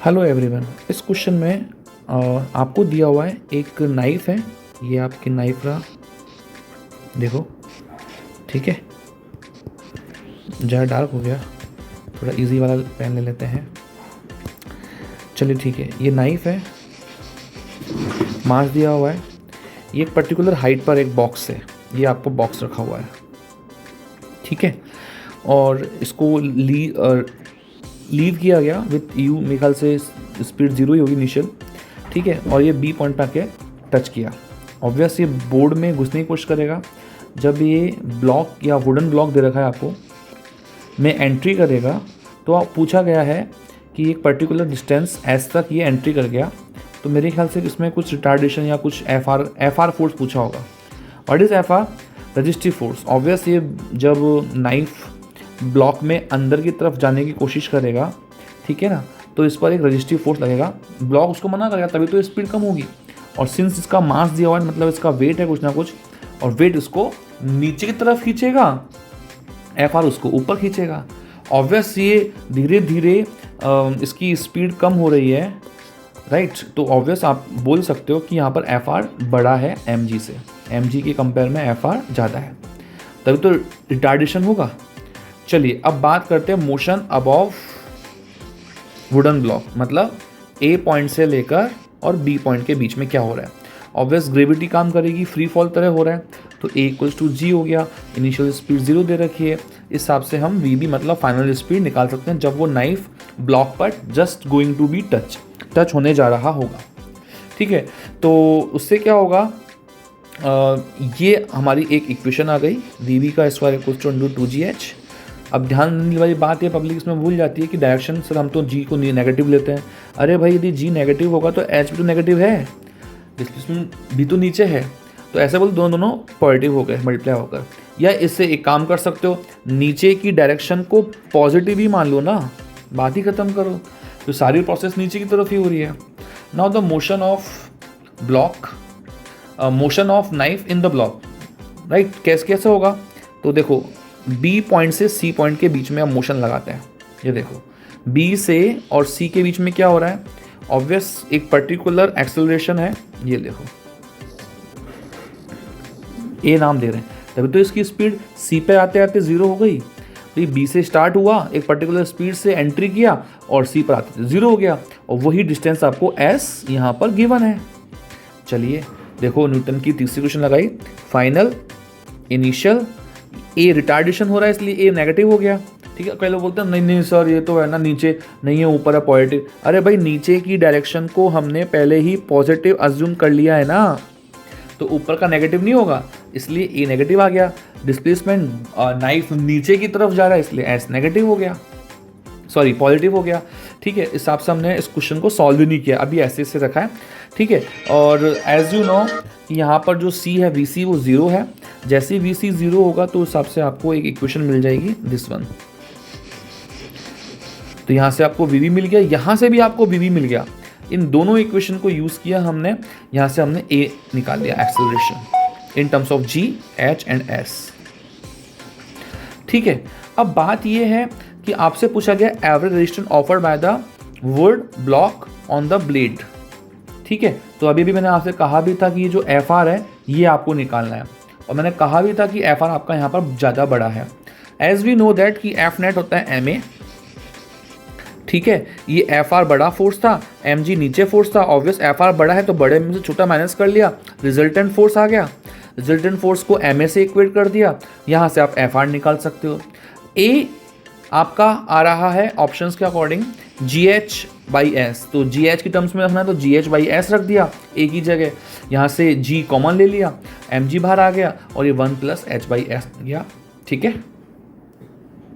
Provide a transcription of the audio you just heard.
Hello everyone. इस question में आपको दिया हुआ है एक नाइफ़ है, ये आपकी नाइफ रहा, देखो, ठीक है। ज़्यादा डार्क हो गया, थोड़ा इजी वाला पेन ले लेते हैं। चलिए ठीक है, ये नाइफ़ है, मास दिया हुआ है, ये एक पर्टिकुलर हाइट पर एक बॉक्स है, ये आपको बॉक्स रखा हुआ है, ठीक है। और इसको लीव किया गया विथ यू, मेरे ख्याल से स्पीड 0 ही होगी इनिशियल, ठीक है। और ये बी पॉइंट पे आके टच किया, ऑब्वियस ये बोर्ड में घुसने की कोशिश करेगा। जब ये ब्लॉक या वुडन ब्लॉक दे रखा है आपको, में एंट्री करेगा, तो आप पूछा गया है कि एक पर्टिकुलर डिस्टेंस एस तक ये एंट्री कर गया, तो मेरे ख्याल से इसमें कुछ रिटार्डेशन या कुछ एफ आर फोर्स पूछा होगा। What is F R? Resistive force. Obvious ये जब नाइफ ब्लॉक में अंदर की तरफ जाने की कोशिश करेगा, ठीक है ना, तो इस पर एक रजिस्टिव फोर्स लगेगा, ब्लॉक उसको मना करेगा, तभी तो स्पीड कम होगी। और सिंस इसका मास दिया हुआ है, मतलब इसका वेट है कुछ ना कुछ, और वेट इसको नीचे की तरफ खींचेगा, एफ आर उसको ऊपर खींचेगा। ऑब्वियस ये धीरे धीरे इसकी स्पीड कम हो रही है, राइट। तो ऑब्वियस आप बोल सकते हो कि यहाँ पर एफ आर बड़ा है एम जी से, एम जी के कंपेयर में एफ आर ज़्यादा है, तभी तो रिटार्डेशन होगा। चलिए अब बात करते हैं मोशन अबव वुडन ब्लॉक, मतलब ए पॉइंट से लेकर और बी पॉइंट के बीच में क्या हो रहा है। ऑब्वियस ग्रेविटी काम करेगी, फ्री फॉल तरह हो रहा है, तो ए इक्वल्स टू जी हो गया, इनिशियल स्पीड 0 दे रखी है, इस हिसाब से हम वी बी मतलब फाइनल स्पीड निकाल सकते हैं जब वो नाइफ ब्लॉक पर just going to be touch होने जा रहा होगा, ठीक है। तो उससे क्या होगा, ये हमारी एक इक्वेशन आ गई, वी बी का square equals to under 2gh। अब ध्यान देने वाली बात है, पब्लिक इसमें भूल जाती है कि डायरेक्शन सर हम तो जी को नेगेटिव लेते हैं। अरे भाई, यदि जी नेगेटिव होगा तो एच भी तो नेगेटिव है, डिस्प्लेसमेंट भी तो नीचे है, तो ऐसे बोल दोनों पॉजिटिव हो गए मल्टीप्लाई होकर। या इससे एक काम कर सकते हो, नीचे की डायरेक्शन को पॉजिटिव ही मान लो ना, बात ही खत्म करो, तो सारी प्रोसेस नीचे की तरफ ही हो रही है। Now the motion of block, motion of knife in the block, right, कैसे होगा, तो देखो बी पॉइंट से सी पॉइंट के बीच में हम मोशन लगाते हैं। ये देखो बी से और सी के बीच में क्या हो रहा है, ऑब्वियस एक पर्टिकुलर एक्सेलरेशन है, ये देखो ए नाम दे रहे हैं, तभी तो इसकी स्पीड सी पे आते आते 0 हो गई। तो ये बी से स्टार्ट हुआ, एक पर्टिकुलर स्पीड से एंट्री किया और सी पर आते 0 हो गया, और वही डिस्टेंस आपको एस यहाँ पर गिवन है। चलिए देखो, न्यूटन की तीसरी क्वेश्चन लगाई, फाइनल, इनिशियल, ए रिटार्डेशन हो रहा है इसलिए ए नेगेटिव हो गया, ठीक है। कई लोग बोलते हैं नहीं नहीं सर ये तो है ना, नीचे नहीं है ऊपर है पॉजिटिव। अरे भाई, नीचे की डायरेक्शन को हमने पहले ही पॉजिटिव अज्यूम कर लिया है ना, तो ऊपर का नेगेटिव नहीं होगा, इसलिए ए नेगेटिव आ गया। डिस्प्लेसमेंट नाइफ नीचे की तरफ जा रहा है, इसलिए एस नेगेटिव हो गया, सॉरी पॉजिटिव हो गया, ठीक है। इस हिसाब से हमने इस क्वेश्चन को सॉल्व ही नहीं किया, अभी ऐसे ऐसे रखा है, ठीक है। और एज यू नो यहाँ पर जो सी है वी सी वो 0 है, जैसे ही वी सी 0 होगा तो उस हिसाब से आपको एक इक्वेशन मिल जाएगी, दिस वन। तो यहाँ से आपको वी बी मिल गया, यहाँ से भी आपको वी बी मिल गया, इन दोनों इक्वेशन को यूज़ किया हमने, यहाँ से हमने ए निकाल लिया acceleration in terms of g, h and s, ठीक है। अब बात ये है कि आपसे पूछा गया average resistance offered by the wood block on the blade, ठीक है। तो अभी भी मैंने आपसे कहा भी था कि ये जो एफ आर है ये आपको निकालना है, और मैंने कहा भी था कि एफ आर आपका यहाँ पर ज़्यादा बड़ा है। एज वी नो दैट कि एफ नेट होता है एम ए, ठीक है। ये एफ आर बड़ा फोर्स था, एम जी नीचे फोर्स था, ऑब्वियस एफ आर बड़ा है तो बड़े में से छोटा माइनस कर लिया, रिजल्टेंट फोर्स आ गया, रिजल्टेंट फोर्स को एम ए से इक्वेट कर दिया, यहाँ से आप एफ आर निकाल सकते हो। ए आपका आ रहा है ऑप्शंस के according ji H by S, तो जी एच की टर्म्स में रखना है तो जी एच बाई एस रख दिया ए की जगह, यहाँ से जी कॉमन ले लिया, एम जी बाहर आ गया और ये 1 + h/s गया, ठीक है।